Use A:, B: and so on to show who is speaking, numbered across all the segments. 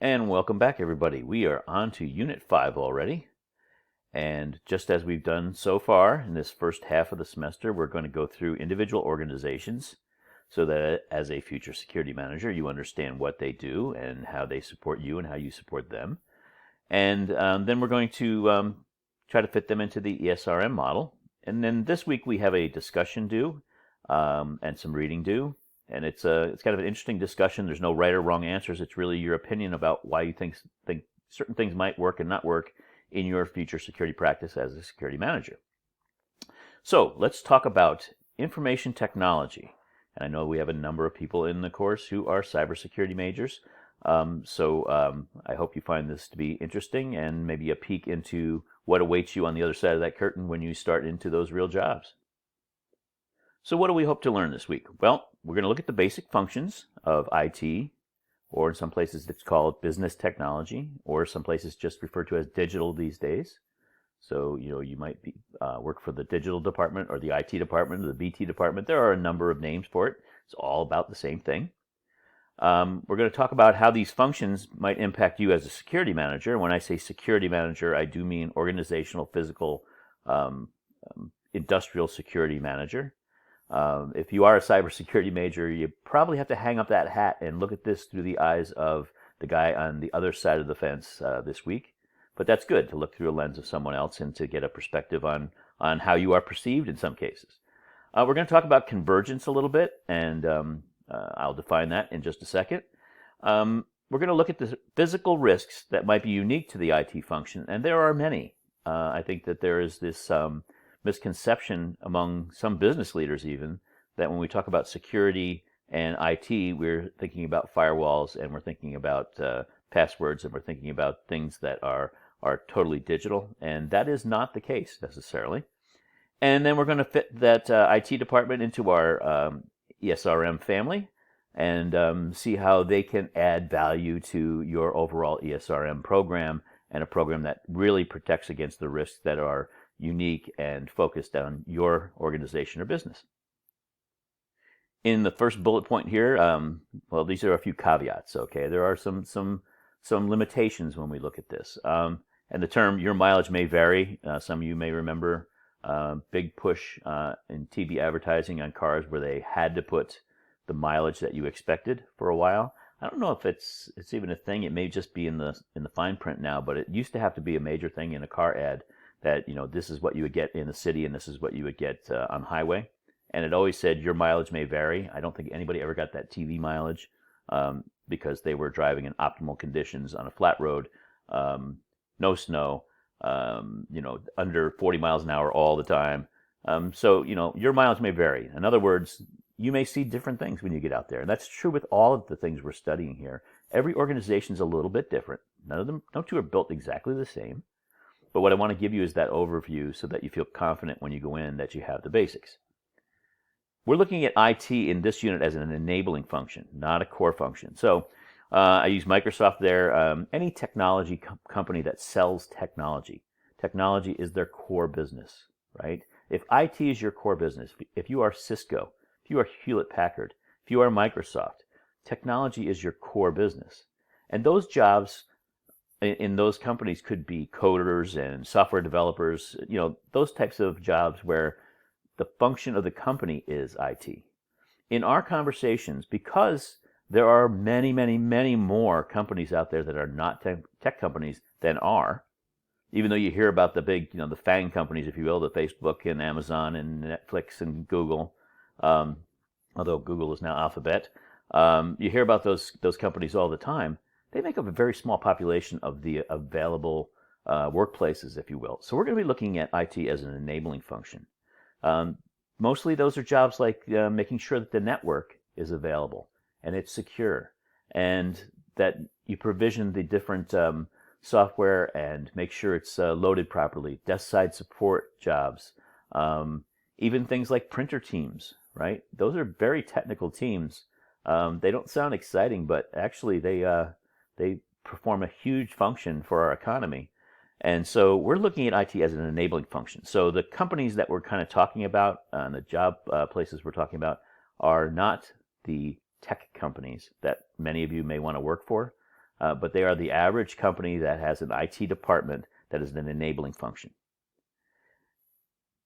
A: And welcome back, everybody. We are on to Unit 5 already. And just as we've done so far in this first half of the semester, we're going to go through individual organizations so that as a future security manager, you understand what they do and how they support you and how you support them. And then we're going to try to fit them into the ESRM model. And then this week we have a discussion due and some reading due. And it's kind of an interesting discussion. There's no right or wrong answers. It's really your opinion about why you think certain things might work and not work in your future security practice as a security manager. So let's talk about information technology. And I know we have a number of people in the course who are cybersecurity majors. I hope you find this to be interesting and maybe a peek into what awaits you on the other side of that curtain when you start into those real jobs. So what do we hope to learn this week? Well, we're going to look at the basic functions of IT, or in some places it's called business technology, or some places just referred to as digital these days. So, you might work for the digital department or the IT department or the BT department. There are a number of names for it. It's all about the same thing. We're going to talk about how these functions might impact you as a security manager. When I say security manager, I do mean organizational, physical, industrial security manager. If you are a cybersecurity major, you probably have to hang up that hat and look at this through the eyes of the guy on the other side of the fence this week. But that's good to look through a lens of someone else and to get a perspective on how you are perceived in some cases. We're going to talk about convergence a little bit, and I'll define that in just a second. We're going to look at the physical risks that might be unique to the IT function, and there are many. I think that there is this misconception among some business leaders even that when we talk about security and IT, we're thinking about firewalls and we're thinking about passwords and we're thinking about things that are totally digital, and that is not the case necessarily. And then we're going to fit that IT department into our ESRM family and see how they can add value to your overall ESRM program, and a program that really protects against the risks that are unique and focused on your organization or business. In the first bullet point here, well, these are a few caveats. Okay, there are some limitations when we look at this. And the term "your mileage may vary." Some of you may remember big push in TV advertising on cars where they had to put the mileage that you expected for a while. I don't know if it's even a thing. It may just be in the fine print now, but it used to have to be a major thing in a car ad that this is what you would get in the city and this is what you would get on highway. And it always said your mileage may vary. I don't think anybody ever got that TV mileage because they were driving in optimal conditions on a flat road, no snow, under 40 miles an hour all the time. So your mileage may vary. In other words, you may see different things when you get out there. And that's true with all of the things we're studying here. Every organization is a little bit different. No two are built exactly the same. But what I want to give you is that overview so that you feel confident when you go in that you have the basics. We're looking at IT in this unit as an enabling function, not a core function. So I use Microsoft there. Any technology company that sells technology is their core business, right? If IT is your core business, if you are Cisco, if you are Hewlett-Packard, if you are Microsoft, technology is your core business. And those jobs in those companies could be coders and software developers, those types of jobs where the function of the company is IT. In our conversations, because there are many, many, many more companies out there that are not tech companies than are, even though you hear about the big, the FANG companies, if you will, the Facebook and Amazon and Netflix and Google, although Google is now Alphabet, you hear about those companies all the time. They make up a very small population of the available workplaces, if you will. So we're going to be looking at IT as an enabling function. Mostly those are jobs like making sure that the network is available and it's secure, and that you provision the different software and make sure it's loaded properly. Desk side support jobs, even things like printer teams, right? Those are very technical teams. They don't sound exciting, but actually they perform a huge function for our economy. And so we're looking at IT as an enabling function. So the companies that we're kind of talking about, and the job places we're talking about, are not the tech companies that many of you may want to work for. but they are the average company that has an IT department that is an enabling function.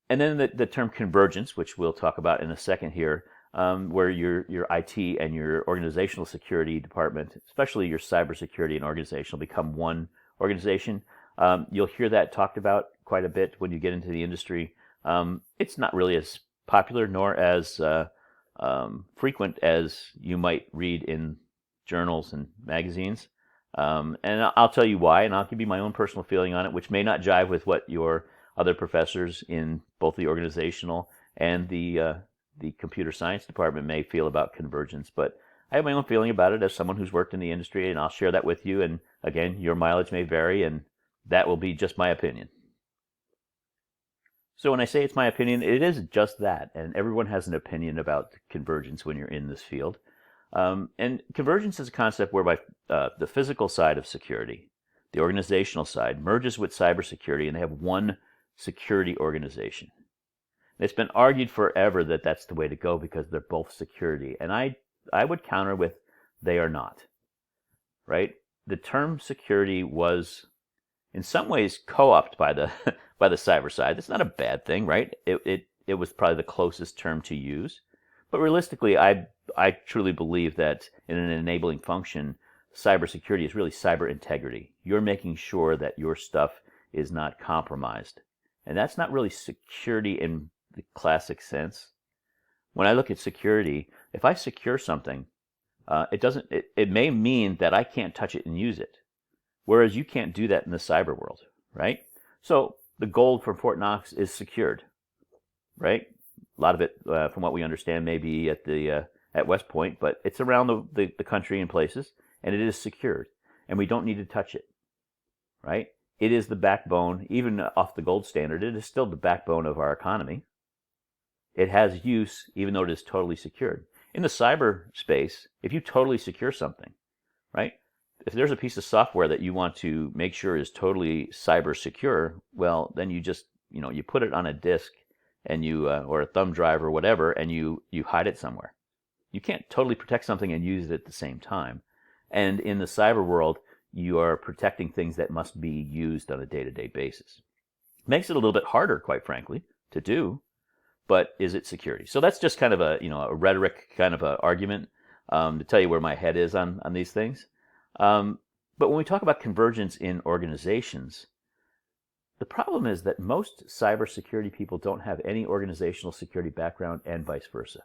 A: And then the term convergence, which we'll talk about in a second here, where your IT and your organizational security department, especially your cybersecurity and organizational, become one organization. You'll hear that talked about quite a bit when you get into the industry. It's not really as popular nor as frequent as you might read in journals and magazines. And I'll tell you why, and I'll give you my own personal feeling on it, which may not jive with what your other professors in both the organizational and the computer science department may feel about convergence. But I have my own feeling about it as someone who's worked in the industry, and I'll share that with you. And again, your mileage may vary, and that will be just my opinion. So when I say it's my opinion, it is just that, and everyone has an opinion about convergence when you're in this field. And convergence is a concept whereby the physical side of security, the organizational side, merges with cybersecurity, and they have one security organization. And it's been argued forever that that's the way to go because they're both security, and I would counter with they are not. Right? The term security was in some ways co-opted by the by the cyber side. That's not a bad thing, right? It was probably the closest term to use. But realistically, I truly believe that in an enabling function, cybersecurity is really cyber integrity. You're making sure that your stuff is not compromised. And that's not really security in the classic sense. When I look at security, if I secure something, it may mean that I can't touch it and use it. Whereas you can't do that in the cyber world, right? So the gold from Fort Knox is secured, right? A lot of it, from what we understand, may be at West Point, but it's around the country in places, and it is secured, and we don't need to touch it, right? It is the backbone, even off the gold standard, it is still the backbone of our economy. It has use, even though it is totally secured. In the cyber space, if you totally secure something, right? If there's a piece of software that you want to make sure is totally cyber secure, well, then you just, you put it on a disk and you, or a thumb drive or whatever, and you hide it somewhere. You can't totally protect something and use it at the same time. And in the cyber world, you are protecting things that must be used on a day-to-day basis. Makes it a little bit harder, quite frankly, to do, but is it security? So that's just kind of a rhetoric kind of a argument to tell you where my head is on these things. But when we talk about convergence in organizations, the problem is that most cybersecurity people don't have any organizational security background and vice versa.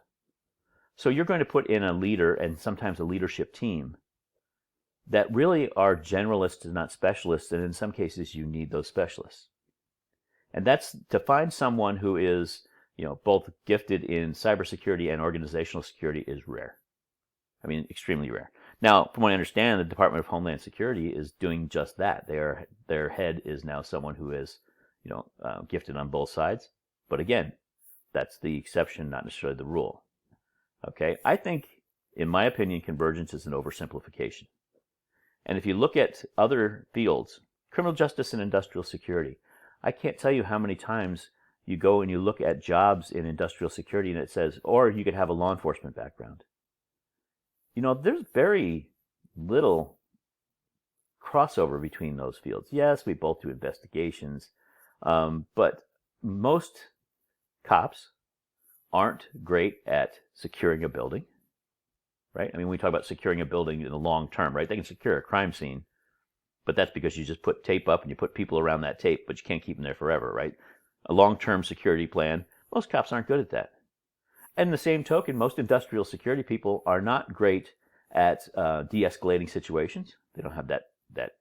A: So you're going to put in a leader and sometimes a leadership team that really are generalists and not specialists, and in some cases you need those specialists. And that's to find someone who is, both gifted in cybersecurity and organizational security is rare. I mean, extremely rare. Now, from what I understand, the Department of Homeland Security is doing just that. Their head is now someone who is, gifted on both sides. But again, that's the exception, not necessarily the rule. Okay, I think, in my opinion, convergence is an oversimplification. And if you look at other fields, criminal justice and industrial security, I can't tell you how many times you go and you look at jobs in industrial security and it says, or you could have a law enforcement background. There's very little crossover between those fields. Yes, we both do investigations, but most cops aren't great at securing a building, right? I mean, we talk about securing a building in the long term, right? They can secure a crime scene, but that's because you just put tape up and you put people around that tape, but you can't keep them there forever, right? A long-term security plan, most cops aren't good at that. And the same token, most industrial security people are not great at de-escalating situations. They don't have that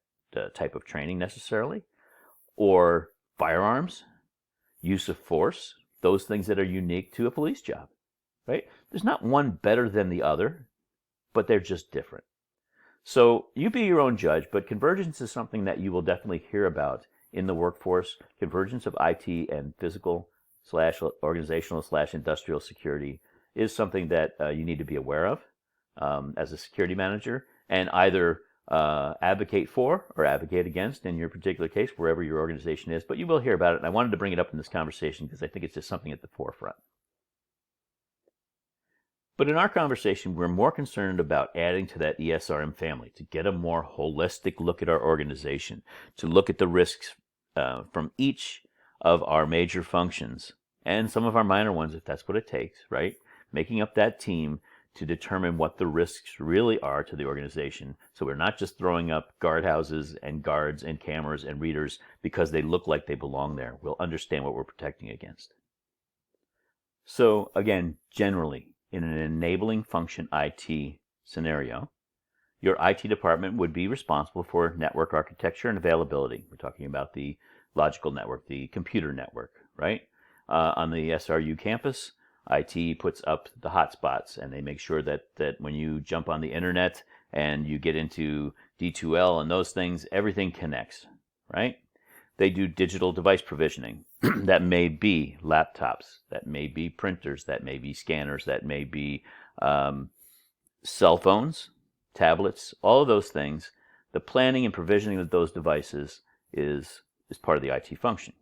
A: type of training necessarily. Or firearms, use of force, those things that are unique to a police job, right? There's not one better than the other, but they're just different. So you be your own judge, but convergence is something that you will definitely hear about in the workforce. Convergence of IT and physical / organizational / industrial security is something that you need to be aware of as a security manager, and either advocate for or advocate against in your particular case, wherever your organization is. But you will hear about it, and I wanted to bring it up in this conversation because I think it's just something at the forefront. But in our conversation, we're more concerned about adding to that ESRM family to get a more holistic look at our organization, to look at the risks from each of our major functions and some of our minor ones if that's what it takes, right? Making up that team to determine what the risks really are to the organization. So we're not just throwing up guardhouses and guards and cameras and readers because they look like they belong there. We'll understand what we're protecting against. So again, generally, in an enabling function IT scenario, your IT department would be responsible for network architecture and availability. We're talking about the logical network, the computer network, right? On the SRU campus, IT puts up the hotspots, and they make sure that when you jump on the internet and you get into D2L and those things, everything connects, right? They do digital device provisioning. That may be laptops, that may be printers, that may be scanners, that may be cell phones, tablets, all of those things. The planning and provisioning of those devices is part of the IT function.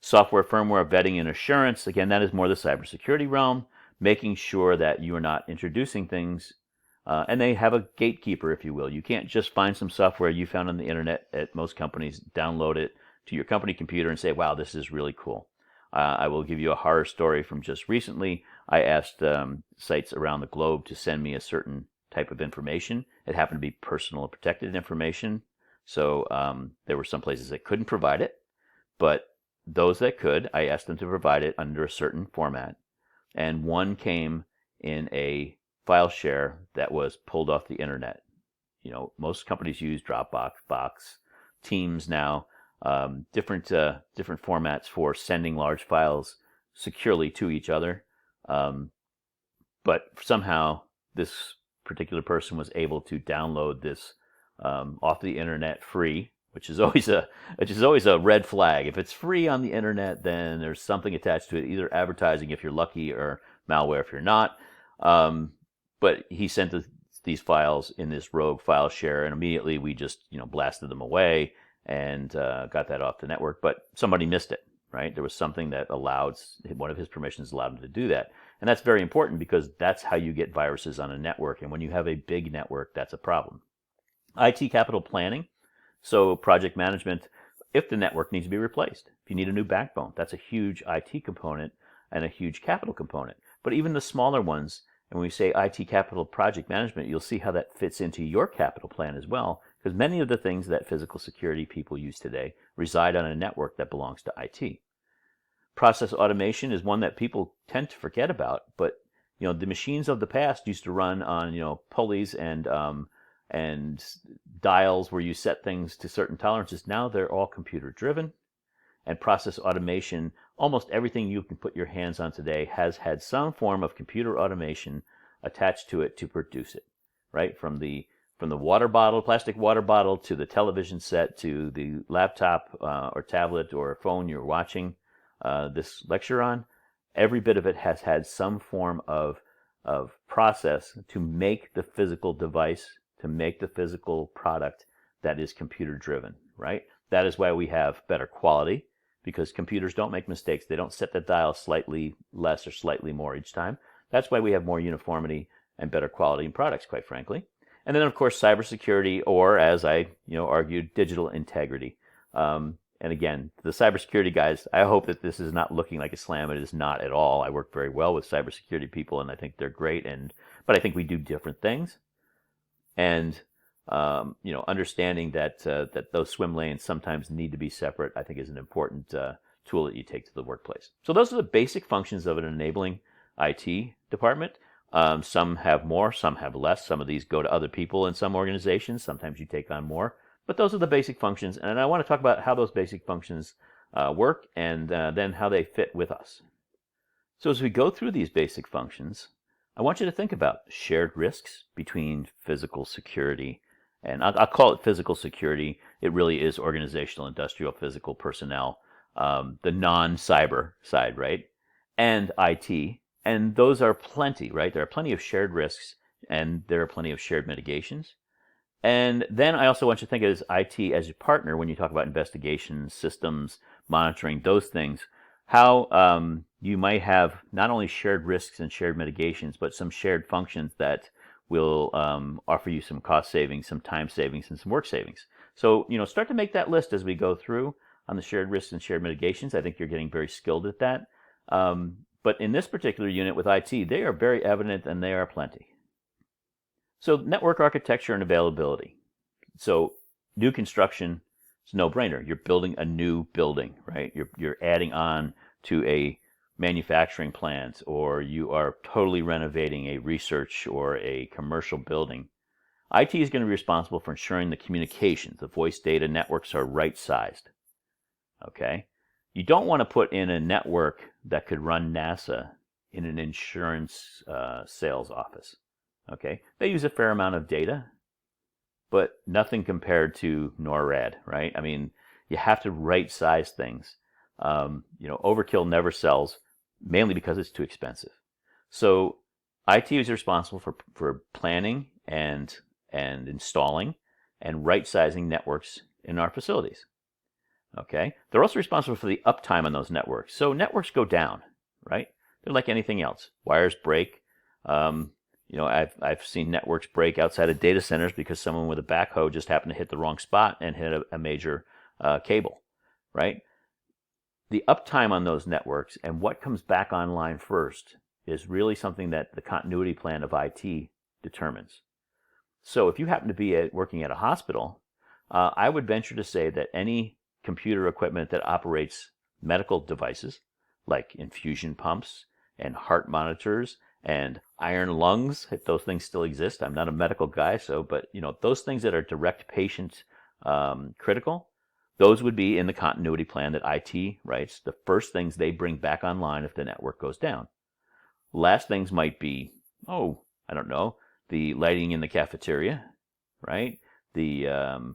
A: Software, firmware, vetting, and assurance, again, that is more the cybersecurity realm, making sure that you are not introducing things, and they have a gatekeeper, if you will. You can't just find some software you found on the internet at most companies, download it to your company computer and say, wow, this is really cool. I will give you a horror story from just recently. I asked sites around the globe to send me a certain type of information. It happened to be personal and protected information, so there were some places that couldn't provide it, but those that could, I asked them to provide it under a certain format. And one came in a file share that was pulled off the internet. You know, most companies use Dropbox, Box, Teams now, different formats for sending large files securely to each other. But somehow this particular person was able to download this off the internet free, which is always a red flag. If it's free on the internet, then there's something attached to it, either advertising if you're lucky or malware if you're not. But he sent these files in this rogue file share, and immediately we just blasted them away and got that off the network. But somebody missed it, right? There was something that allowed, one of his permissions allowed him to do that. And that's very important because that's how you get viruses on a network. And when you have a big network, that's a problem. IT capital planning. So project management, if the network needs to be replaced, if you need a new backbone, that's a huge IT component and a huge capital component. But even the smaller ones, and when we say IT capital project management, you'll see how that fits into your capital plan as well, because many of the things that physical security people use today reside on a network that belongs to IT. Process automation is one that people tend to forget about, but the machines of the past used to run on pulleys and dials where you set things to certain tolerances. Now they're all computer driven, and process automation, almost everything you can put your hands on today has had some form of computer automation attached to it to produce it, right? From the water bottle, plastic water bottle, to the television set, to the laptop or tablet or phone you're watching this lecture on. Every bit of it has had some form of process to make the physical device, to make the physical product that is computer driven, right? That is why we have better quality, because computers don't make mistakes. They don't set the dial slightly less or slightly more each time. That's why we have more uniformity and better quality in products, quite frankly. And then, of course, cybersecurity, or as I argued, digital integrity. And again, the cybersecurity guys, I hope that this is not looking like a slam. It is not at all. I work very well with cybersecurity people, and I think they're great. But I think we do different things. And understanding that those swim lanes sometimes need to be separate, I think, is an important tool that you take to the workplace. So those are the basic functions of an enabling IT department. Some have more, some have less. Some of these go to other people in some organizations. Sometimes you take on more. But those are the basic functions, and I want to talk about how those basic functions work and then how they fit with us. So as we go through these basic functions, I want you to think about shared risks between physical security, and I'll call it physical security. It really is organizational, industrial, physical personnel, the non-cyber side, right? And IT, and those are plenty, right? There are plenty of shared risks, and there are plenty of shared mitigations. And then I also want you to think of IT as a partner when you talk about investigations, systems, monitoring, those things. How you might have not only shared risks and shared mitigations, but some shared functions that will offer you some cost savings, some time savings, and some work savings. So, start to make that list as we go through on the shared risks and shared mitigations. I think you're getting very skilled at that. But in this particular unit with IT, they are very evident and they are plenty. So network architecture and availability. So new construction is a no-brainer. You're building a new building, right? You're adding on to a manufacturing plant, or you are totally renovating a research or a commercial building. IT is going to be responsible for ensuring the communications, the voice data networks are right-sized. Okay? You don't want to put in a network that could run NASA in an insurance sales office. Okay? They use a fair amount of data, but nothing compared to NORAD, right? I mean, you have to right-size things. Overkill never sells, mainly because it's too expensive. So IT is responsible for planning and installing and right-sizing networks in our facilities. Okay, they're also responsible for the uptime on those networks. So networks go down, right? They're like anything else. Wires break. I've seen networks break outside of data centers because someone with a backhoe just happened to hit the wrong spot and hit a major cable, right? The uptime on those networks and what comes back online first is really something that the continuity plan of IT determines. So if you happen to be working at a hospital, I would venture to say that any computer equipment that operates medical devices like infusion pumps and heart monitors and iron lungs, if those things still exist. I'm not a medical guy, but those things that are direct patient critical, those would be in the continuity plan that IT writes. The first things they bring back online if the network goes down. Last things might be, I don't know, the lighting in the cafeteria, right? The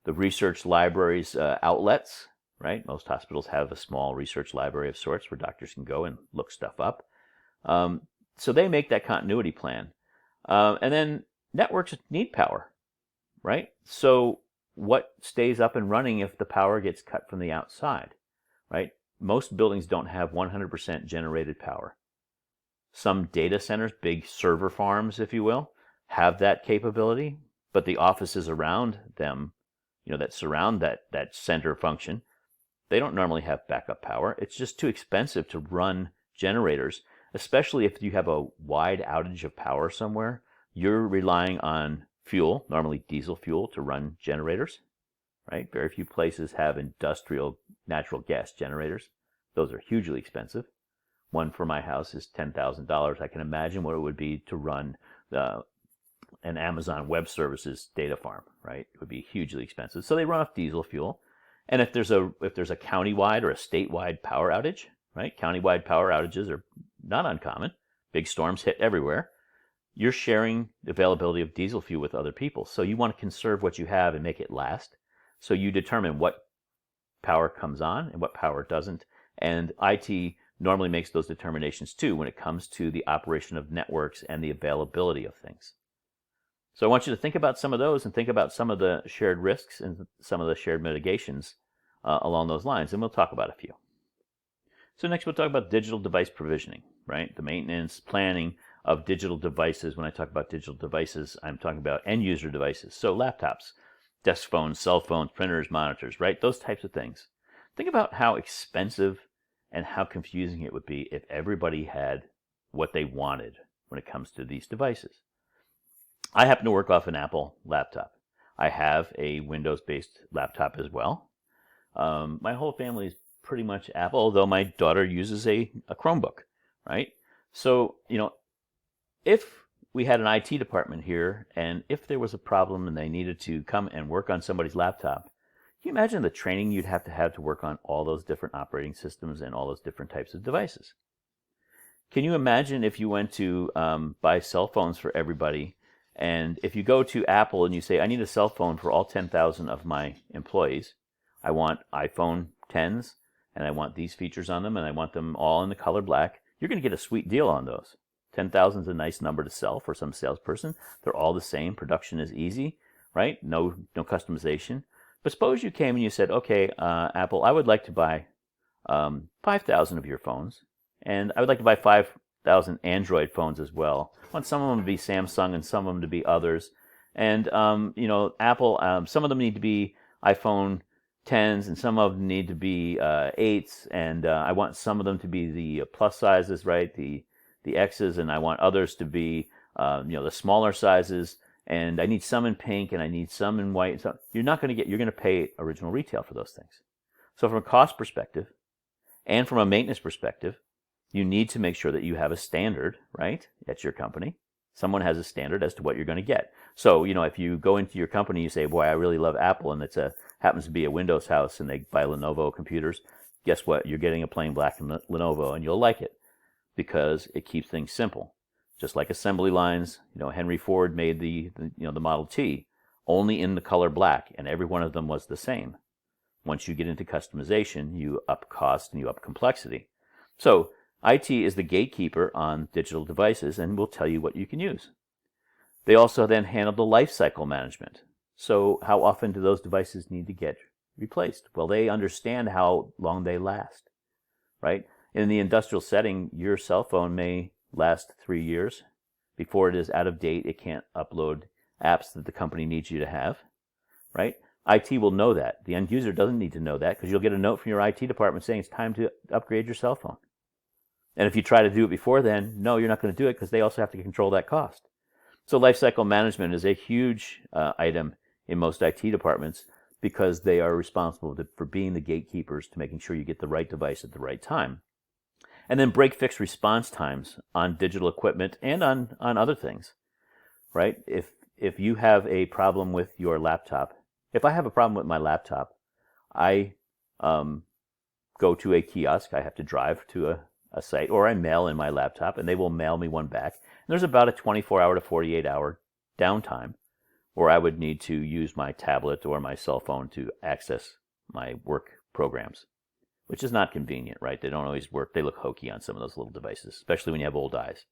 A: research library's outlets, right? Most hospitals have a small research library of sorts where doctors can go and look stuff up. So they make that continuity plan. And then networks need power, right? So what stays up and running if the power gets cut from the outside, right? Most buildings don't have 100% generated power. Some data centers, big server farms, if you will, have that capability, but the offices around them, that surround that center function, they don't normally have backup power. It's just too expensive to run generators, especially if you have a wide outage of power somewhere. You're relying on fuel, normally diesel fuel, to run generators, right? Very few places have industrial natural gas generators. Those are hugely expensive. One for my house is $10,000. I can imagine what it would be to run an Amazon Web Services data farm, right? It would be hugely expensive. So they run off diesel fuel. And if there's a countywide or a statewide power outage, right? Countywide power outages are not uncommon. Big storms hit everywhere. You're sharing the availability of diesel fuel with other people. So you want to conserve what you have and make it last. So you determine what power comes on and what power doesn't. And IT normally makes those determinations too when it comes to the operation of networks and the availability of things. So I want you to think about some of those and think about some of the shared risks and some of the shared mitigations along those lines, and we'll talk about a few. So next we'll talk about digital device provisioning, right? The maintenance, planning of digital devices. When I talk about digital devices, I'm talking about end user devices. So laptops, desk phones, cell phones, printers, monitors, right? Those types of things. Think about how expensive and how confusing it would be if everybody had what they wanted when it comes to these devices. I happen to work off an Apple laptop. I have a Windows-based laptop as well. My whole family is pretty much Apple, although my daughter uses a Chromebook, right? So, if we had an IT department here, and if there was a problem and they needed to come and work on somebody's laptop, can you imagine the training you'd have to work on all those different operating systems and all those different types of devices? Can you imagine if you went to buy cell phones for everybody, and if you go to Apple and you say, I need a cell phone for all 10,000 of my employees, I want iPhone 10s, and I want these features on them, and I want them all in the color black, you're going to get a sweet deal on those. 10,000 is a nice number to sell for some salesperson. They're all the same. Production is easy, right? No customization. But suppose you came and you said, okay, Apple, I would like to buy 5,000 of your phones, and I would like to buy 5,000 Android phones as well. I want some of them to be Samsung and some of them to be others. And Apple, some of them need to be iPhone 10s and some of them need to be 8s, and I want some of them to be the plus sizes, right? The X's, and I want others to be the smaller sizes. And I need some in pink, and I need some in white. So you're going to pay original retail for those things. So from a cost perspective, and from a maintenance perspective, you need to make sure that you have a standard, right, at your company. Someone has a standard as to what you're going to get. So, if you go into your company, you say, boy, I really love Apple, and happens to be a Windows house, and they buy Lenovo computers, guess what? You're getting a plain black Lenovo, and you'll like it because it keeps things simple. Just like assembly lines, Henry Ford made the Model T only in the color black, and every one of them was the same. Once you get into customization, you up cost and you up complexity. So IT is the gatekeeper on digital devices and will tell you what you can use. They also then handle the life cycle management. So how often do those devices need to get replaced? Well, they understand how long they last, right? In the industrial setting, your cell phone may last 3 years. Before it is out of date, it can't upload apps that the company needs you to have, right? IT will know that. The end user doesn't need to know that because you'll get a note from your IT department saying it's time to upgrade your cell phone. And if you try to do it before then, no, you're not going to do it because they also have to control that cost. So lifecycle management is a huge item in most IT departments because they are responsible for being the gatekeepers to making sure you get the right device at the right time. And then break-fix response times on digital equipment and on other things, right? If you have a problem with your laptop, if I have a problem with my laptop, I go to a kiosk. I have to drive to a site, or I mail in my laptop, and they will mail me one back. And there's about a 24-hour to 48-hour downtime where I would need to use my tablet or my cell phone to access my work programs, which is not convenient, right? They don't always work. They look hokey on some of those little devices, especially when you have old eyes,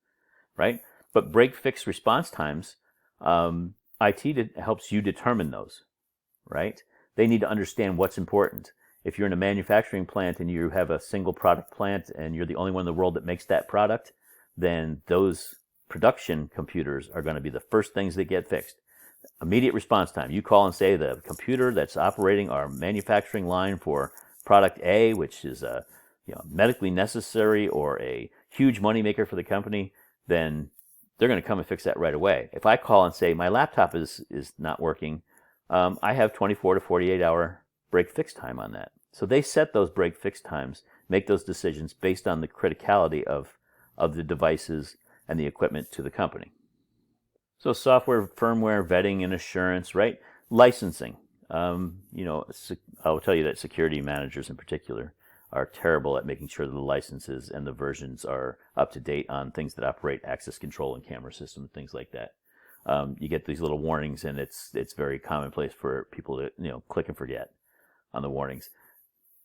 A: right? But break-fix response times, IT helps you determine those, right? They need to understand what's important. If you're in a manufacturing plant and you have a single product plant and you're the only one in the world that makes that product, then those production computers are going to be the first things that get fixed. Immediate response time. You call and say the computer that's operating our manufacturing line for product A, which is medically necessary or a huge moneymaker for the company, then they're going to come and fix that right away. If I call and say my laptop is not working, I have 24 to 48 hour break-fix time on that. So they set those break-fix times, make those decisions based on the criticality of the devices and the equipment to the company. So software, firmware, vetting, and assurance, right? Licensing. I'll tell you that security managers in particular are terrible at making sure that the licenses and the versions are up to date on things that operate access control and camera systems, things like that. You get these little warnings, and it's very commonplace for people to click and forget on the warnings.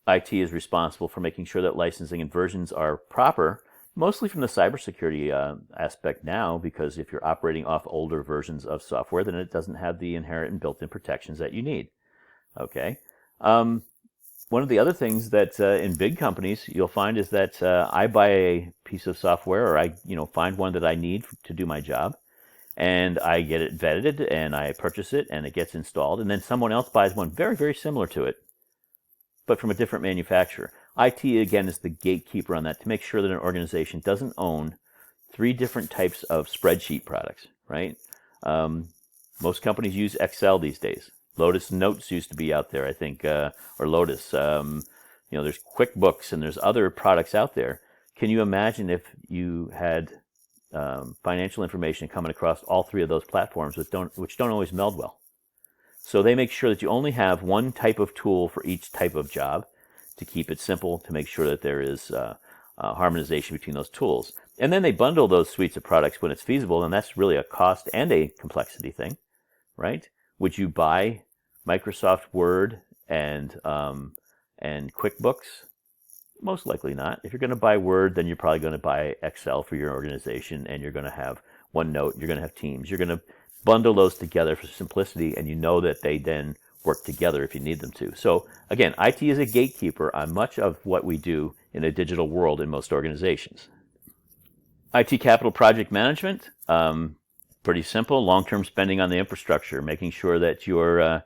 A: IT is responsible for making sure that licensing and versions are proper, mostly from the cybersecurity aspect now, because if you're operating off older versions of software, then it doesn't have the inherent and built-in protections that you need. Okay. One of the other things that in big companies you'll find is that I buy a piece of software, or I find one that I need to do my job, and I get it vetted and I purchase it and it gets installed, and then someone else buys one very, very similar to it, but from a different manufacturer. IT, again, is the gatekeeper on that to make sure that an organization doesn't own 3 different types of spreadsheet products, right? Most companies use Excel these days. Lotus Notes used to be out there, I think, or Lotus. There's QuickBooks and there's other products out there. Can you imagine if you had financial information coming across all 3 of those platforms which don't always meld well? So they make sure that you only have one type of tool for each type of job to keep it simple, to make sure that there is harmonization between those tools. And then they bundle those suites of products when it's feasible, and that's really a cost and a complexity thing, right? Would you buy Microsoft Word and QuickBooks? Most likely not. If you're going to buy Word, then you're probably going to buy Excel for your organization, and you're going to have OneNote, you're going to have Teams. You're going to bundle those together for simplicity, and you know that they then work together if you need them to. So again, IT is a gatekeeper on much of what we do in a digital world in most organizations. IT capital project management, pretty simple. Long-term spending on the infrastructure, making sure that your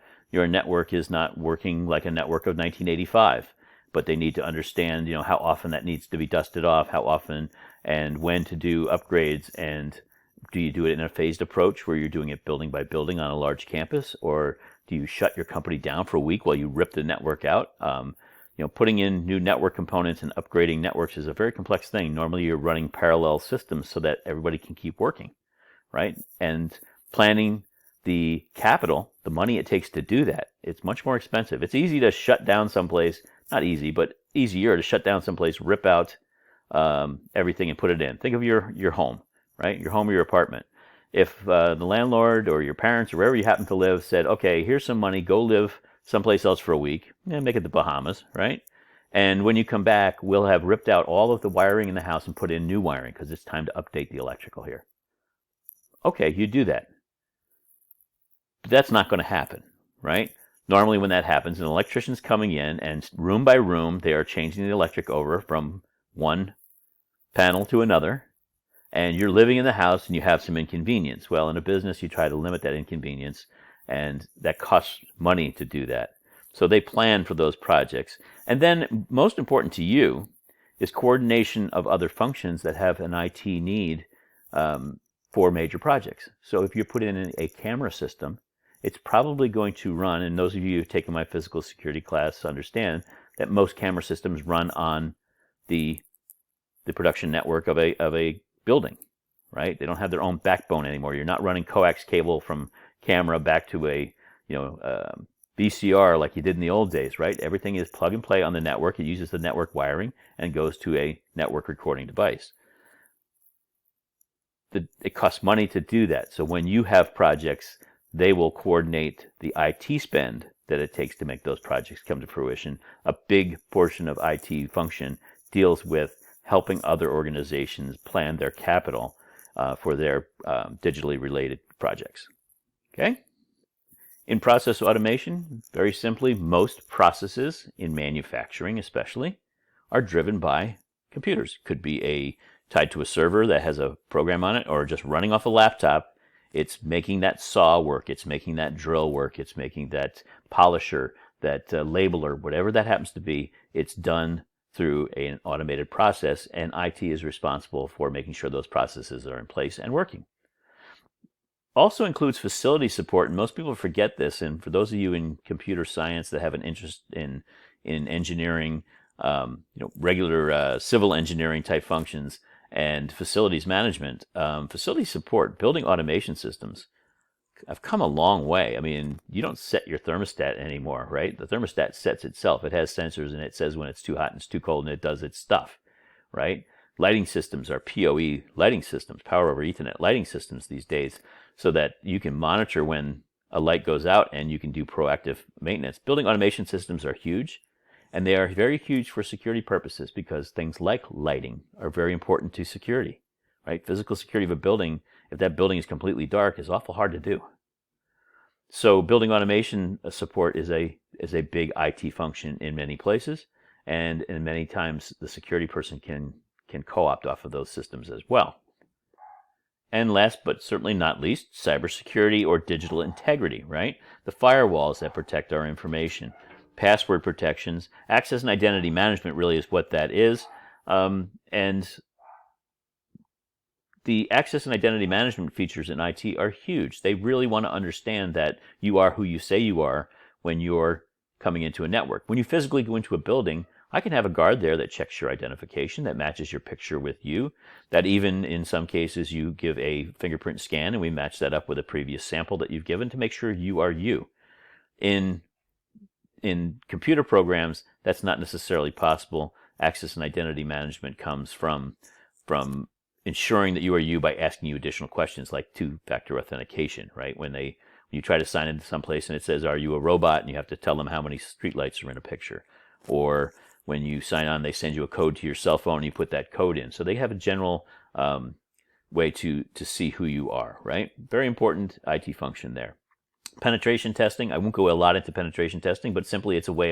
A: network is not working like a network of 1985, but they need to understand, how often that needs to be dusted off, how often and when to do upgrades, and do you do it in a phased approach where you're doing it building by building on a large campus, or do you shut your company down for a week while you rip the network out? Putting in new network components and upgrading networks is a very complex thing. Normally you're running parallel systems so that everybody can keep working, right? And planning the capital, the money it takes to do that, it's much more expensive. It's easy to shut down someplace, not easy, but easier to shut down someplace, rip out everything and put it in. Think of your home, right? Your home or your apartment. If the landlord or your parents or wherever you happen to live said, okay, here's some money, go live someplace else for a week, make it the Bahamas, right? And when you come back, we'll have ripped out all of the wiring in the house and put in new wiring because it's time to update the electrical here. Okay, you do that. But that's not going to happen, right? Normally when that happens, an electrician's coming in and room by room, they are changing the electric over from one panel to another, and you're living in the house and you have some inconvenience. Well, in a business, you try to limit that inconvenience, and that costs money to do that. So they plan for those projects. And then most important to you is coordination of other functions that have an IT need for major projects. So if you put in a camera system, it's probably going to run, and those of you who've taken my physical security class understand that most camera systems run on the production network of a building, right? They don't have their own backbone anymore. You're not running coax cable from camera back to a VCR like you did in the old days, right? Everything is plug and play on the network. It uses the network wiring and goes to a network recording device. It costs money to do that. So when you have projects, they will coordinate the IT spend that it takes to make those projects come to fruition. A big portion of IT function deals with helping other organizations plan their capital for their digitally related projects. Okay? In process automation, very simply, most processes in manufacturing especially are driven by computers. Could be tied to a server that has a program on it, or just running off a laptop. It's making that saw work, it's making that drill work, it's making that polisher, that labeler, whatever that happens to be, it's done through an automated process, and IT is responsible for making sure those processes are in place and working. Also includes facility support, and most people forget this, and for those of you in computer science that have an interest in engineering, regular civil engineering type functions and facilities management, facility support, building automation systems have come a long way. I mean, you don't set your thermostat anymore, right? The thermostat sets itself. It has sensors and it says when it's too hot and it's too cold, and it does its stuff, right? Lighting systems are PoE lighting systems, power over Ethernet lighting systems these days, so that you can monitor when a light goes out and you can do proactive maintenance. Building automation systems are huge, and they are very huge for security purposes because things like lighting are very important to security, right? Physical security of a building, if that building is completely dark, is awful hard to do. So building automation support is a big IT function in many places, and in many times the security person can co-opt off of those systems as well. And last but certainly not least, cybersecurity or digital integrity, right? The firewalls that protect our information, password protections, access and identity management really is what that is. And the access and identity management features in IT are huge. They really want to understand that you are who you say you are when you're coming into a network. When you physically go into a building, I can have a guard there that checks your identification, that matches your picture with you, that even in some cases you give a fingerprint scan and we match that up with a previous sample that you've given to make sure you are you. In computer programs, that's not necessarily possible. Access and identity management comes from ensuring that you are you by asking you additional questions like two-factor authentication, right? When you try to sign into someplace and it says, are you a robot? And you have to tell them how many streetlights are in a picture. Or when you sign on, they send you a code to your cell phone and you put that code in. So they have a general way to see who you are, right? Very important IT function there. Penetration testing, I won't go a lot into penetration testing, but simply it's a way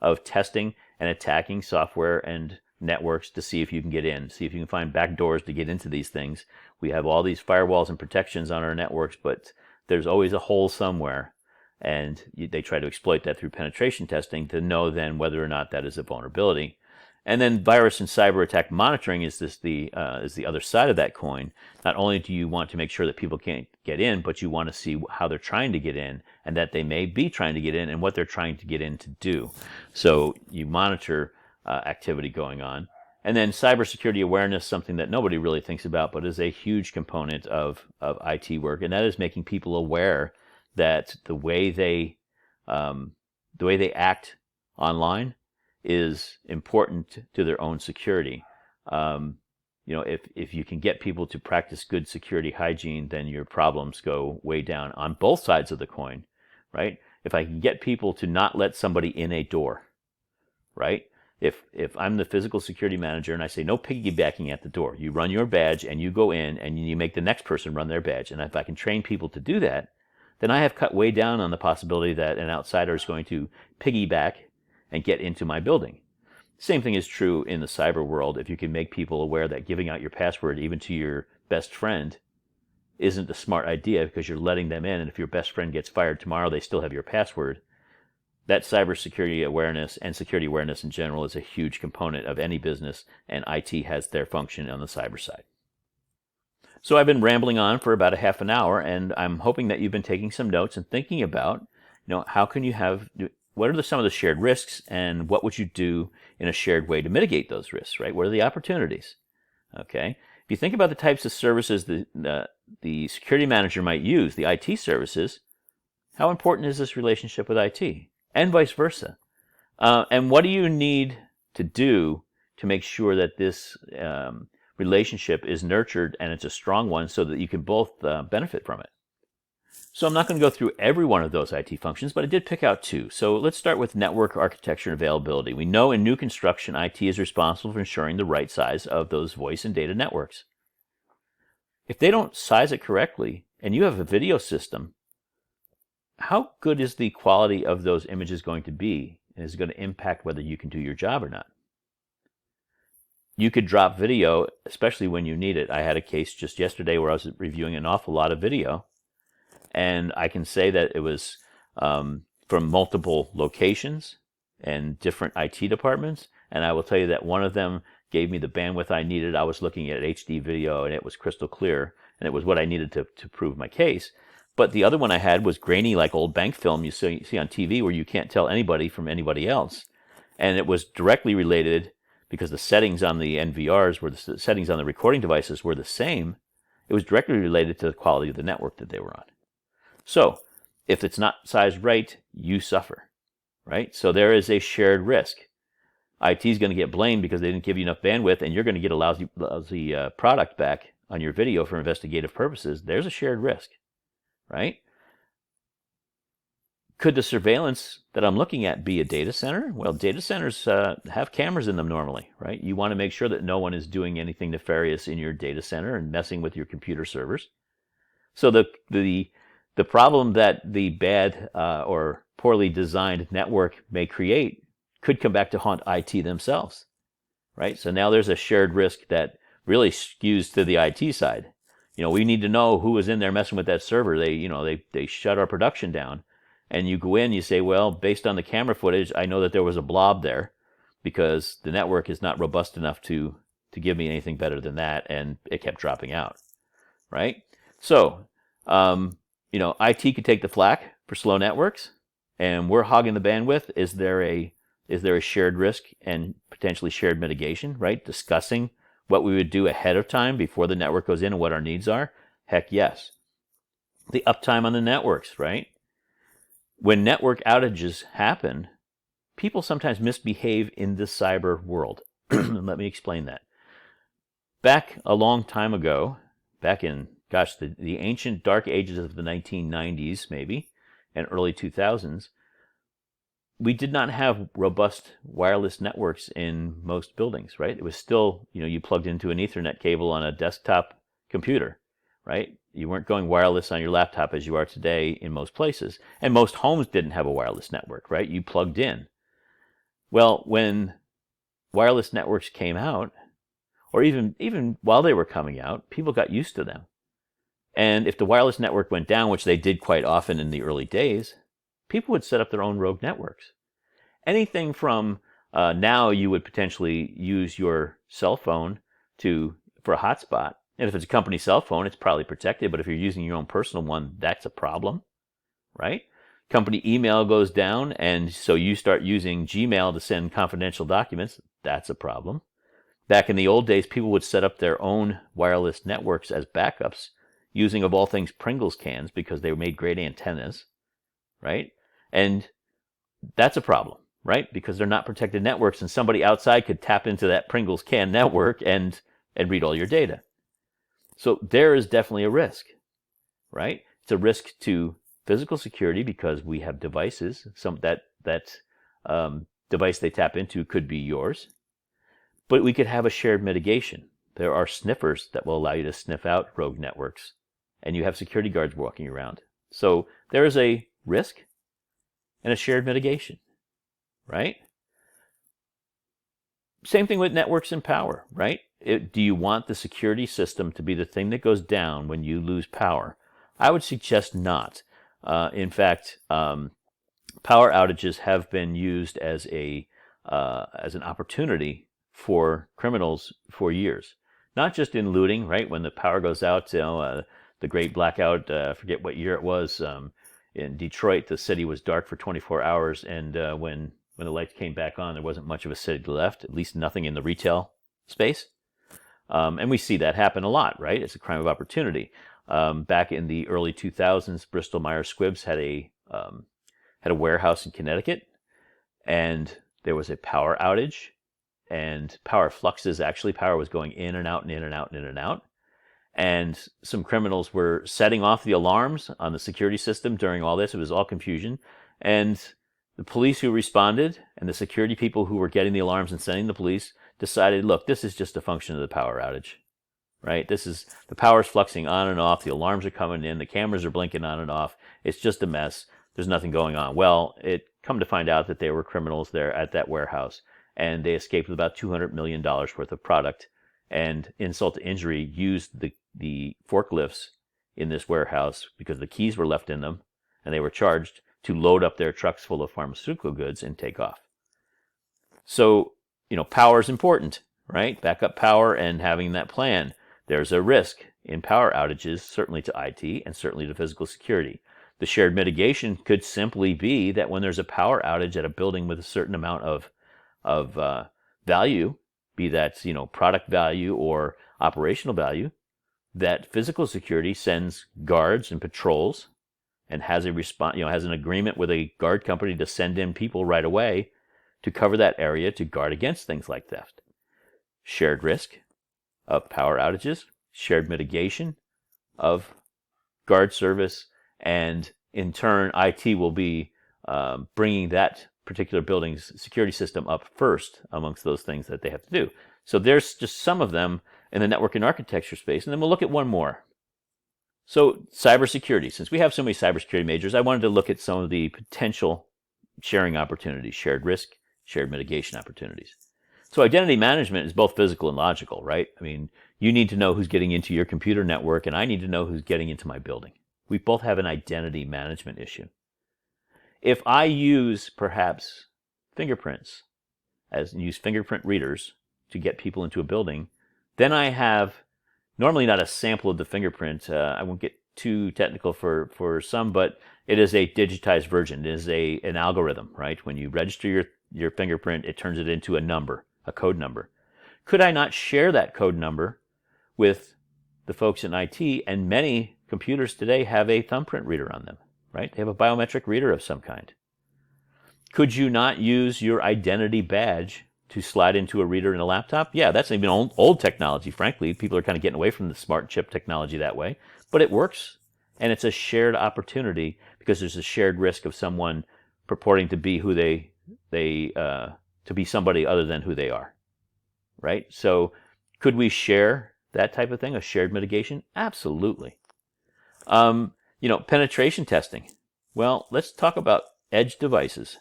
A: of testing and attacking software and networks to see if you can get in, see if you can find back doors to get into these things. We have all these firewalls and protections on our networks, but there's always a hole somewhere, and they try to exploit that through penetration testing to know then whether or not that is a vulnerability. And then virus and cyber attack monitoring is the other side of that coin. Not only do you want to make sure that people can't get in, but you want to see how they're trying to get in, and that they may be trying to get in, and what they're trying to get in to do. So you monitor activity going on. And then cybersecurity awareness, something that nobody really thinks about, but is a huge component of IT work, and that is making people aware that the way they act online is important to their own security. If you can get people to practice good security hygiene, then your problems go way down on both sides of the coin, right? If I can get people to not let somebody in a door, right? If I'm the physical security manager and I say no piggybacking at the door, you run your badge and you go in and you make the next person run their badge, and if I can train people to do that, then I have cut way down on the possibility that an outsider is going to piggyback and get into my building. Same thing is true in the cyber world. If you can make people aware that giving out your password even to your best friend isn't a smart idea because you're letting them in, and if your best friend gets fired tomorrow, they still have your password. That cybersecurity awareness and security awareness in general is a huge component of any business, and IT has their function on the cyber side. So I've been rambling on for about a half an hour, and I'm hoping that you've been taking some notes and thinking about, how can you what are some of the shared risks, and what would you do in a shared way to mitigate those risks, right? What are the opportunities? Okay. If you think about the types of services the security manager might use, the IT services, how important is this relationship with IT? And vice versa. And what do you need to do to make sure that this relationship is nurtured and it's a strong one so that you can both benefit from it? So I'm not going to go through every one of those IT functions, but I did pick out two. So let's start with network architecture and availability. We know in new construction, IT is responsible for ensuring the right size of those voice and data networks. If they don't size it correctly, and you have a video system, how good is the quality of those images going to be? And is it going to impact whether you can do your job or not? You could drop video, especially when you need it. I had a case just yesterday where I was reviewing an awful lot of video, and I can say that it was from multiple locations and different IT departments, and I will tell you that one of them gave me the bandwidth I needed. I was looking at HD video, and it was crystal clear, and it was what I needed to prove my case. But the other one I had was grainy, like old bank film you see on TV, where you can't tell anybody from anybody else. And it was directly related because the settings on the NVRs the settings on the recording devices were the same. It was directly related to the quality of the network that they were on. So if it's not sized right, you suffer, right? So there is a shared risk. IT is going to get blamed because they didn't give you enough bandwidth, and you're going to get a lousy product back on your video for investigative purposes. There's a shared risk. Right? Could the surveillance that I'm looking at be a data center? Well, data centers have cameras in them normally, right? You want to make sure that no one is doing anything nefarious in your data center and messing with your computer servers. So the problem that the bad or poorly designed network may create could come back to haunt IT themselves, right? So now there's a shared risk that really skews to the IT side. We need to know who was in there messing with that server. They shut our production down, and you go in, you say, well, based on the camera footage, I know that there was a blob there because the network is not robust enough to give me anything better than that, and it kept dropping out, right? So, IT could take the flak for slow networks, and we're hogging the bandwidth. Is there a shared risk and potentially shared mitigation, right? Discussing what we would do ahead of time before the network goes in and what our needs are? Heck yes. The uptime on the networks, right? When network outages happen, people sometimes misbehave in the cyber world. Let me explain that. Back a long time ago, back in, the ancient dark ages of the 1990s maybe, and early 2000s, we did not have robust wireless networks in most buildings, right? It was still, you plugged into an Ethernet cable on a desktop computer, right? You weren't going wireless on your laptop as you are today in most places. And most homes didn't have a wireless network, right? You plugged in. Well, when wireless networks came out, or even while they were coming out, people got used to them. And if the wireless network went down, which they did quite often in the early days, people would set up their own rogue networks. Anything from now you would potentially use your cell phone for a hotspot. And if it's a company cell phone, it's probably protected. But if you're using your own personal one, that's a problem, right? Company email goes down, and so you start using Gmail to send confidential documents. That's a problem. Back in the old days, people would set up their own wireless networks as backups using, of all things, Pringles cans because they made great antennas, right? And that's a problem, right? Because they're not protected networks, and somebody outside could tap into that Pringles can network and read all your data. So there is definitely a risk, right? It's a risk to physical security because we have devices. That device they tap into could be yours. But we could have a shared mitigation. There are sniffers that will allow you to sniff out rogue networks, and you have security guards walking around. So there is a risk and a shared mitigation, right? Same thing with networks and power, right? Do you want the security system to be the thing that goes down when you lose power? I would suggest not. In fact, power outages have been used as an opportunity for criminals for years. Not just in looting, right? When the power goes out, the great blackout, I forget what year it was, in Detroit, the city was dark for 24 hours, and when the lights came back on, there wasn't much of a city left, at least nothing in the retail space. And we see that happen a lot, right? It's a crime of opportunity. Back in the early 2000s, Bristol Myers Squibb had a warehouse in Connecticut, and there was a power outage, and power fluxes. Actually, power was going in and out and in and out and in and out. And some criminals were setting off the alarms on the security system during all this. It was all confusion. And the police who responded and the security people who were getting the alarms and sending the police decided, look, this is just a function of the power outage, right? This is the power's fluxing on and off. The alarms are coming in. The cameras are blinking on and off. It's just a mess. There's nothing going on. Well, it come to find out that there were criminals there at that warehouse, and they escaped with about $200 million worth of product, and insult to injury used the forklifts in this warehouse because the keys were left in them, and they were charged to load up their trucks full of pharmaceutical goods and take off. So, power is important, right? Backup power and having that plan. There's a risk in power outages, certainly to IT and certainly to physical security. The shared mitigation could simply be that when there's a power outage at a building with a certain amount of value, be that product value or operational value, that physical security sends guards and patrols and has an agreement with a guard company to send in people right away to cover that area to guard against things like theft. Shared risk of power outages, shared mitigation of guard service, and in turn, IT will be bringing that particular building's security system up first amongst those things that they have to do. So there's just some of them in the network and architecture space, and then we'll look at one more. So cybersecurity. Since we have so many cybersecurity majors, I wanted to look at some of the potential sharing opportunities, shared risk, shared mitigation opportunities. So identity management is both physical and logical, right? I mean, you need to know who's getting into your computer network, and I need to know who's getting into my building. We both have an identity management issue. If I use perhaps fingerprints, use fingerprint readers to get people into a building, then I have normally not a sample of the fingerprint. I won't get too technical for some, but it is a digitized version. It is an algorithm, right? When you register your fingerprint, it turns it into a number, a code number. Could I not share that code number with the folks in IT? And many computers today have a thumbprint reader on them, right? They have a biometric reader of some kind. Could you not use your identity badge to slide into a reader in a laptop? Yeah, that's even old technology, frankly. People are kind of getting away from the smart chip technology that way, but it works. And it's a shared opportunity because there's a shared risk of someone purporting to be to be somebody other than who they are, right? So could we share that type of thing, a shared mitigation? Absolutely. Penetration testing. Well, let's talk about edge devices,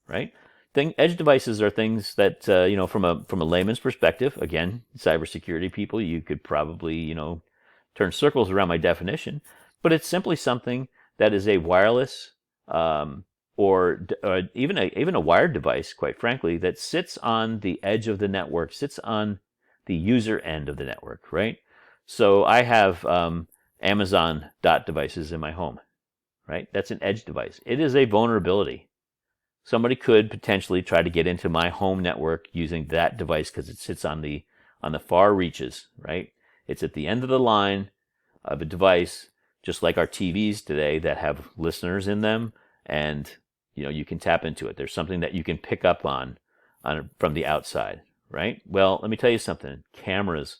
A: right? Edge devices are things that from a layman's perspective. Again, cybersecurity people, you could probably turn circles around my definition, but it's simply something that is a wireless or even a wired device, quite frankly, that sits on the edge of the network, sits on the user end of the network, right? So I have Amazon Dot devices in my home, right? That's an edge device. It is a vulnerability. Somebody could potentially try to get into my home network using that device because it sits on the far reaches, right? It's at the end of the line of a device, just like our TVs today that have listeners in them, and you can tap into it. There's something that you can pick up on from the outside, right? Well, let me tell you something. Cameras,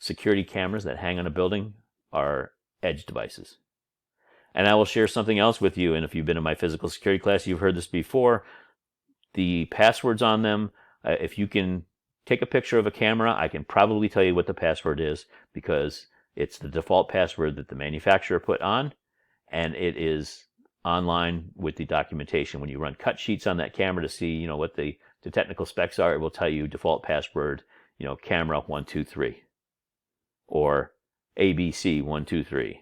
A: security cameras that hang on a building are edge devices. And I will share something else with you. And if you've been in my physical security class, you've heard this before. The passwords on them, if you can take a picture of a camera, I can probably tell you what the password is because it's the default password that the manufacturer put on, and it is online with the documentation. When you run cut sheets on that camera to see, what the technical specs are, it will tell you default password, camera 123, or ABC 123,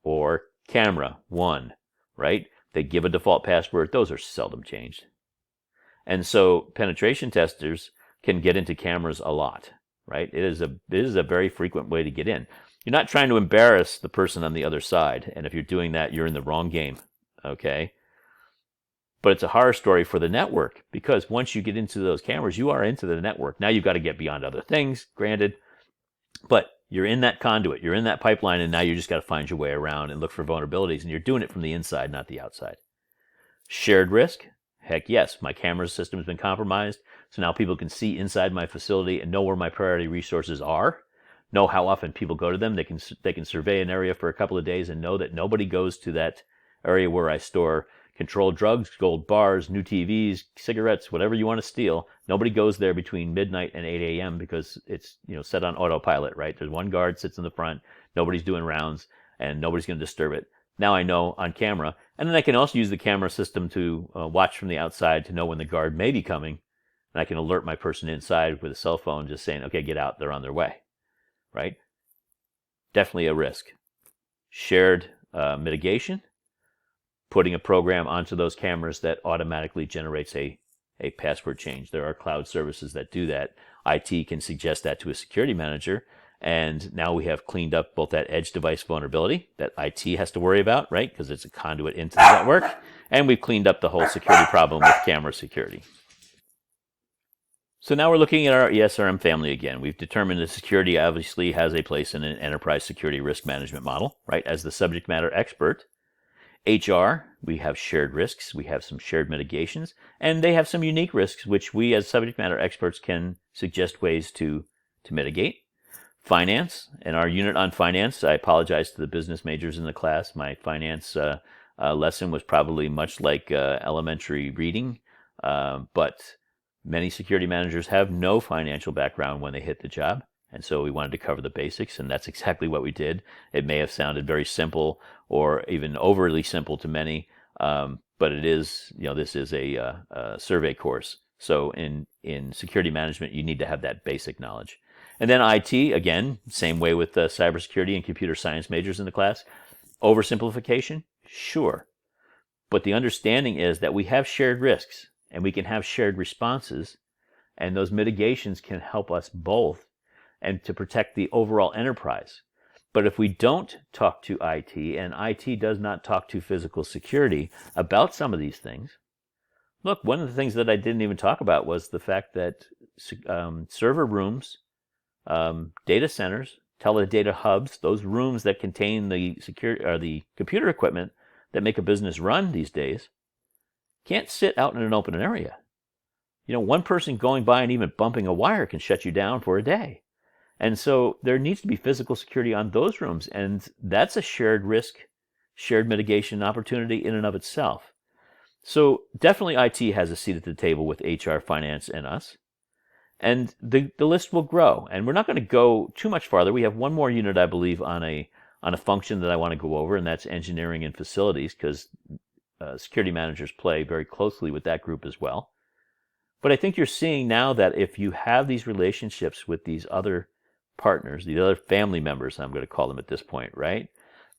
A: or camera 1, right? They give a default password. Those are seldom changed. And so penetration testers can get into cameras a lot, right? It is a very frequent way to get in. You're not trying to embarrass the person on the other side. And if you're doing that, you're in the wrong game, okay? But it's a horror story for the network because once you get into those cameras, you are into the network. Now you've got to get beyond other things, granted, but you're in that conduit, you're in that pipeline, and now you just got to find your way around and look for vulnerabilities, and you're doing it from the inside, not the outside. Shared risk? Heck yes, my camera system has been compromised, so now people can see inside my facility and know where my priority resources are, know how often people go to them. They can survey an area for a couple of days and know that nobody goes to that area where I store controlled drugs, gold bars, new TVs, cigarettes, whatever you want to steal. Nobody goes there between midnight and 8 a.m. because it's set on autopilot, right? There's one guard sits in the front, nobody's doing rounds, and nobody's going to disturb it. Now I know on camera, and then I can also use the camera system to watch from the outside to know when the guard may be coming, and I can alert my person inside with a cell phone just saying, okay, get out, they're on their way, right? Definitely a risk. Shared mitigation. Putting a program onto those cameras that automatically generates a password change. There are cloud services that do that. IT can suggest that to a security manager, and now we have cleaned up both that edge device vulnerability that IT has to worry about, right? Because it's a conduit into the network, and we've cleaned up the whole security problem with camera security. So now we're looking at our ESRM family again. We've determined that security obviously has a place in an enterprise security risk management model, right? As the subject matter expert. HR, we have shared risks, we have some shared mitigations, and they have some unique risks which we as subject matter experts can suggest ways to mitigate. Finance, and our unit on finance, I apologize to the business majors in the class. My finance lesson was probably much like elementary reading, but many security managers have no financial background when they hit the job. And so we wanted to cover the basics, and that's exactly what we did. It may have sounded very simple or even overly simple to many, but it is, this is a survey course. So in security management, you need to have that basic knowledge. And then IT, again, same way with cybersecurity and computer science majors in the class. Oversimplification? Sure. But the understanding is that we have shared risks, and we can have shared responses, and those mitigations can help us both and to protect the overall enterprise. But if we don't talk to IT, and IT does not talk to physical security about some of these things, look, one of the things that I didn't even talk about was the fact that server rooms, data centers, teledata hubs, those rooms that contain the the computer equipment that make a business run these days, can't sit out in an open area. One person going by and even bumping a wire can shut you down for a day. And so there needs to be physical security on those rooms, and that's a shared risk, shared mitigation opportunity in and of itself. So definitely IT has a seat at the table with HR, finance, and us. And the list will grow. And we're not going to go too much farther. We have one more unit, I believe, on a on a function that I want to go over, and that's engineering and facilities, because security managers play very closely with that group as well. But I think you're seeing now that if you have these relationships with these other partners, these other family members, I'm going to call them at this point, right?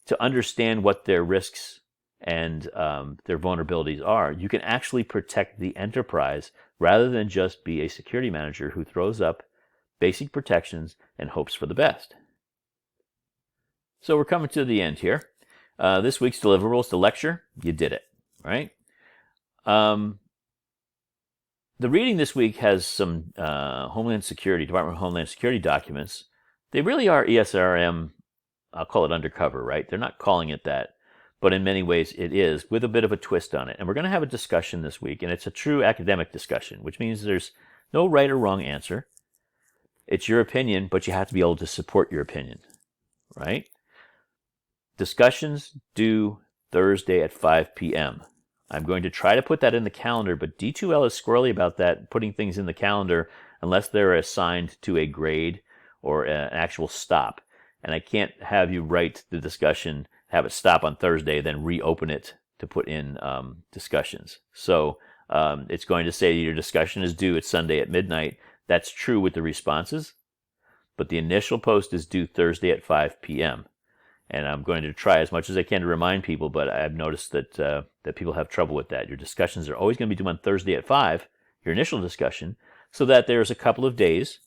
A: To understand what their risks and their vulnerabilities are, you can actually protect the enterprise rather than just be a security manager who throws up basic protections and hopes for the best. So we're coming to the end here. This week's deliverables, the lecture, you did it, right? The reading this week has some Homeland Security, Department of Homeland Security documents. They really are ESRM, I'll call it undercover, right? They're not calling it that, but in many ways it is, with a bit of a twist on it. And we're going to have a discussion this week, and it's a true academic discussion, which means there's no right or wrong answer. It's your opinion, but you have to be able to support your opinion, right? Discussions due Thursday at 5 p.m. I'm going to try to put that in the calendar, but D2L is squirrely about that, putting things in the calendar unless they're assigned to a grade or an actual stop. And I can't have you write the discussion, have it stop on Thursday, then reopen it to put in discussions. So it's going to say your discussion is due at Sunday at midnight. That's true with the responses, but the initial post is due Thursday at 5 p.m. And I'm going to try as much as I can to remind people, but I've noticed that that people have trouble with that. Your discussions are always going to be due on Thursday at 5, your initial discussion, so that there's a couple of days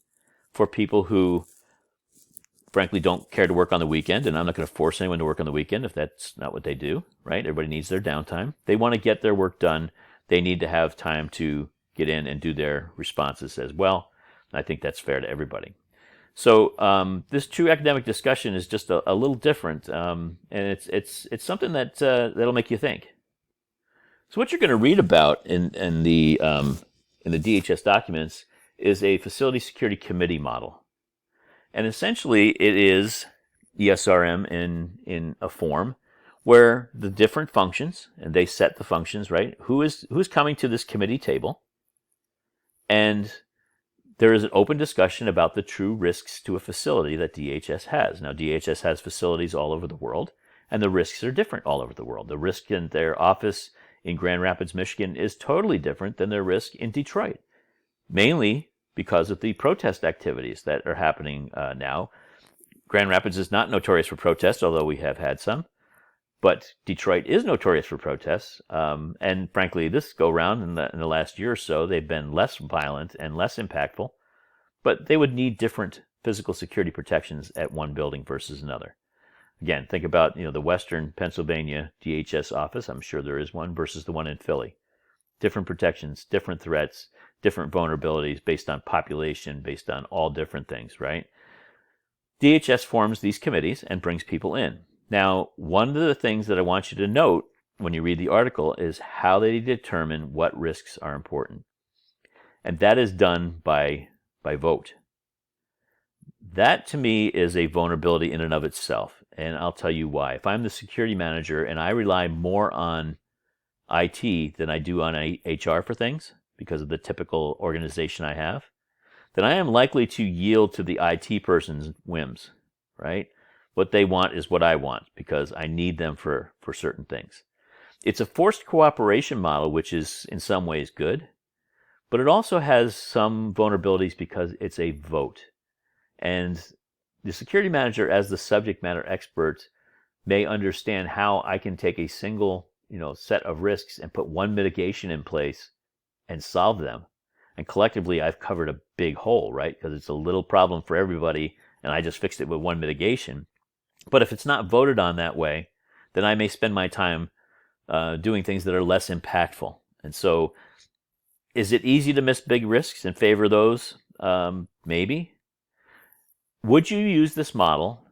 A: for people who, frankly, don't care to work on the weekend, and I'm not going to force anyone to work on the weekend if that's not what they do, right? Everybody needs their downtime. They want to get their work done. They need to have time to get in and do their responses as well. And I think that's fair to everybody. So this true academic discussion is just a little different, and it's something that that'll make you think. So what you're going to read about in the DHS documents is a facility security committee model, and essentially it is ESRM in a form where the different functions, and they set the functions, right? Who's coming to this committee table, and there is an open discussion about the true risks to a facility that DHS has. Now, DHS has facilities all over the world, and the risks are different all over the world. The risk in their office in Grand Rapids, Michigan is totally different than their risk in Detroit, mainly because of the protest activities that are happening now. Grand Rapids is not notorious for protests, although we have had some, but Detroit is notorious for protests, and frankly, this go-round in the last year or so, they've been less violent and less impactful, but they would need different physical security protections at one building versus another. Again, think about the Western Pennsylvania DHS office, I'm sure there is one, versus the one in Philly. Different protections, different threats, different vulnerabilities based on population, based on all different things, right? DHS forms these committees and brings people in. Now, one of the things that I want you to note when you read the article is how they determine what risks are important. And that is done by vote. That, to me, is a vulnerability in and of itself. And I'll tell you why. If I'm the security manager and I rely more on IT than I do on HR for things, because of the typical organization I have, then I am likely to yield to the IT person's whims, right? What they want is what I want because I need them for certain things. It's a forced cooperation model, which is in some ways good, but it also has some vulnerabilities because it's a vote. And the security manager, as the subject matter expert, may understand how I can take a single set of risks and put one mitigation in place and solve them. And collectively, I've covered a big hole, right? Because it's a little problem for everybody, and I just fixed it with one mitigation. But if it's not voted on that way, then I may spend my time doing things that are less impactful. And so, is it easy to miss big risks and favor those? Maybe. Would you use this model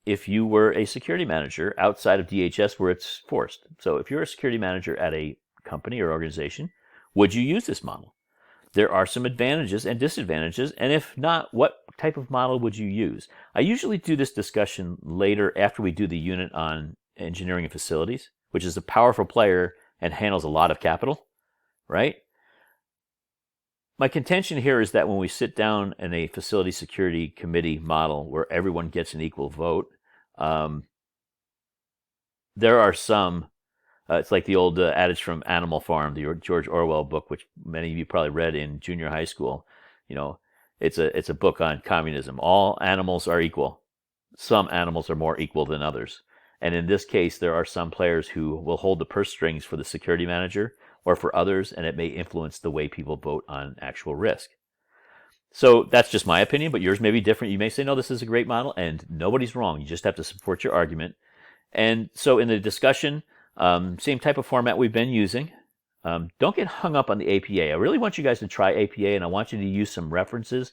A: if you were a security manager outside of DHS where it's forced? So if you're a security manager at a company or organization, would you use this model? There are some advantages and disadvantages, and if not, what type of model would you use? I usually do this discussion later after we do the unit on engineering and facilities, which is a powerful player and handles a lot of capital, right? My contention here is that when we sit down in a facility security committee model where everyone gets an equal vote, There are some. It's like the old adage from Animal Farm, the George Orwell book, which many of you probably read in junior high school. You know, it's a book on communism. All animals are equal. Some animals are more equal than others. And in this case, there are some players who will hold the purse strings for the security manager or for others, and it may influence the way people vote on actual risk. So that's just my opinion, but yours may be different. You may say, no, this is a great model, and nobody's wrong. You just have to support your argument. And so in the discussion, same type of format we've been using. Don't get hung up on the APA. I really want you guys to try APA, and I want you to use some references,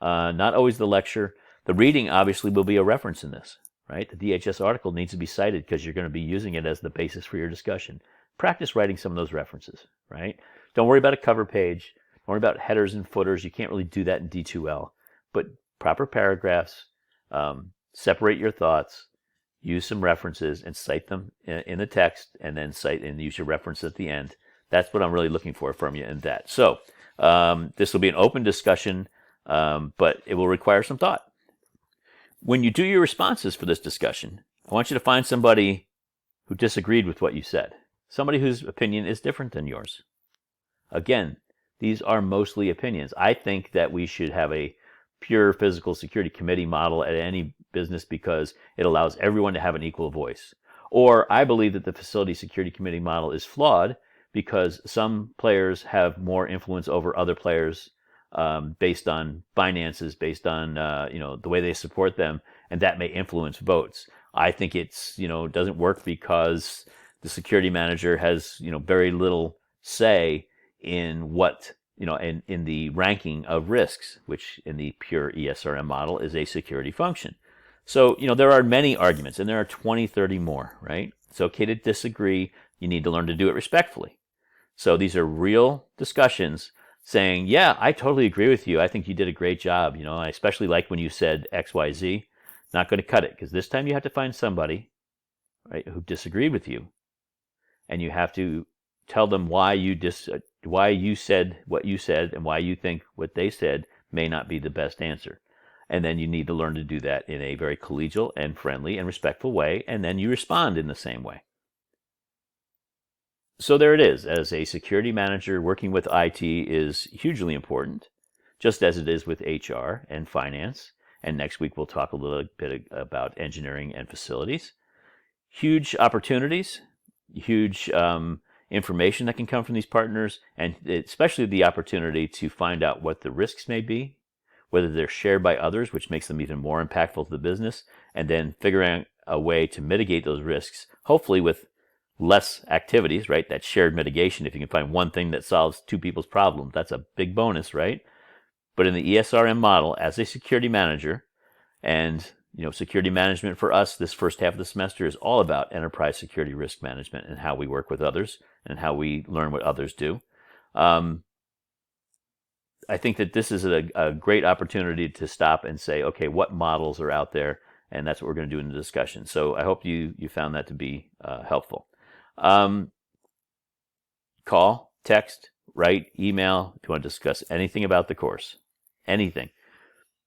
A: not always the lecture. The reading obviously will be a reference in this, right? The DHS article needs to be cited because you're going to be using it as the basis for your discussion. Practice writing some of those references, right? Don't worry about a cover page. Don't worry about headers and footers. You can't really do that in D2L. But proper paragraphs, separate your thoughts, use some references and cite them in the text, and then cite and use your reference at the end. That's what I'm really looking for from you in that. So this will be an open discussion, but it will require some thought. When you do your responses for this discussion, I want you to find somebody who disagreed with what you said, somebody whose opinion is different than yours. Again, these are mostly opinions. I think that we should have a pure physical security committee model at any business because it allows everyone to have an equal voice. Or I believe that the facility security committee model is flawed because some players have more influence over other players based on finances, based on the way they support them, and that may influence votes. I think it's doesn't work because the security manager has very little say in what in the ranking of risks, which in the pure ESRM model is a security function. So there are many arguments, and there are 20, 30 more. Right? It's okay to disagree. You need to learn to do it respectfully. So these are real discussions saying, yeah, I totally agree with you. I think you did a great job. I especially like when you said XYZ. Not going to cut it because this time you have to find somebody, right, who disagreed with you, and you have to tell them why you said what you said and why you think what they said may not be the best answer. And then you need to learn to do that in a very collegial and friendly and respectful way, and then you respond in the same way. So there it is. As a security manager, working with IT is hugely important, just as it is with HR and finance. And next week we'll talk a little bit about engineering and facilities. Huge opportunities, huge information that can come from these partners, and especially the opportunity to find out what the risks may be, whether they're shared by others, which makes them even more impactful to the business, and then figuring out a way to mitigate those risks, hopefully with less activities, right? That shared mitigation. If you can find one thing that solves two people's problems, that's a big bonus, right? But in the ESRM model, as a security manager, and security management for us this first half of the semester is all about enterprise security risk management and how we work with others and how we learn what others do. I think that this is a great opportunity to stop and say, okay, what models are out there? And that's what we're going to do in the discussion. So I hope you found that to be helpful. Call, text, write, email if you want to discuss anything about the course. Anything.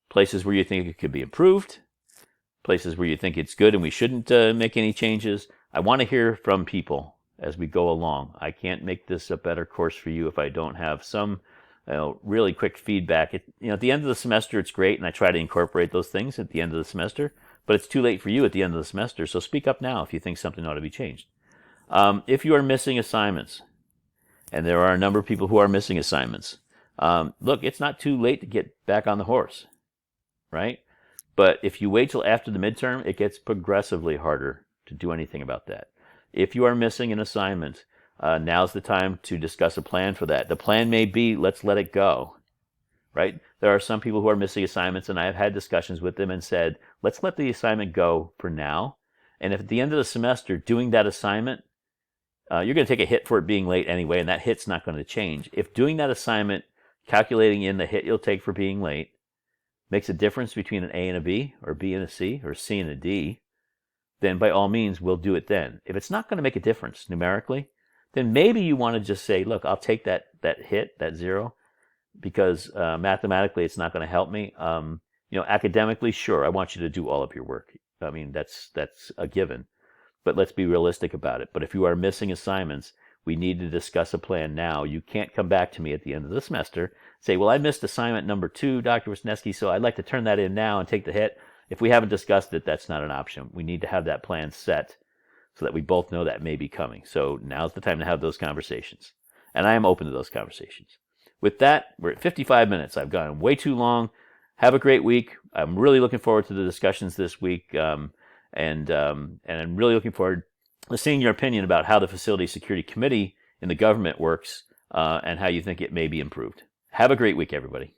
A: Places where you think it could be improved. Places where you think it's good and we shouldn't make any changes. I want to hear from people as we go along. I can't make this a better course for you if I don't have some really quick feedback. At the end of the semester, it's great, and I try to incorporate those things at the end of the semester, but it's too late for you at the end of the semester, so speak up now if you think something ought to be changed. If you are missing assignments, and there are a number of people who are missing assignments, look, it's not too late to get back on the horse, right? But if you wait till after the midterm, it gets progressively harder to do anything about that. If you are missing an assignment, now's the time to discuss a plan for that. The plan may be, let's let it go, right? There are some people who are missing assignments, and I have had discussions with them and said, let's let the assignment go for now. And if at the end of the semester, doing that assignment, you're going to take a hit for it being late anyway, and that hit's not going to change. If doing that assignment, calculating in the hit you'll take for being late, makes a difference between an A and a B, or B and a C, or C and a D, then by all means, we'll do it then. If it's not going to make a difference numerically, then maybe you want to just say, look, I'll take that hit, that zero, because mathematically it's not going to help me. Academically, sure, I want you to do all of your work. I mean, that's a given. But let's be realistic about it. But if you are missing assignments, we need to discuss a plan now. You can't come back to me at the end of the semester, say, well, I missed assignment number 2, Dr. Wisniewski, so I'd like to turn that in now and take the hit. If we haven't discussed it, that's not an option. We need to have that plan set so that we both know that may be coming. So now's the time to have those conversations. And I am open to those conversations. With that, we're at 55 minutes. I've gone way too long. Have a great week. I'm really looking forward to the discussions this week. And I'm really looking forward to seeing your opinion about how the Facility Security Committee in the government works and how you think it may be improved. Have a great week, everybody.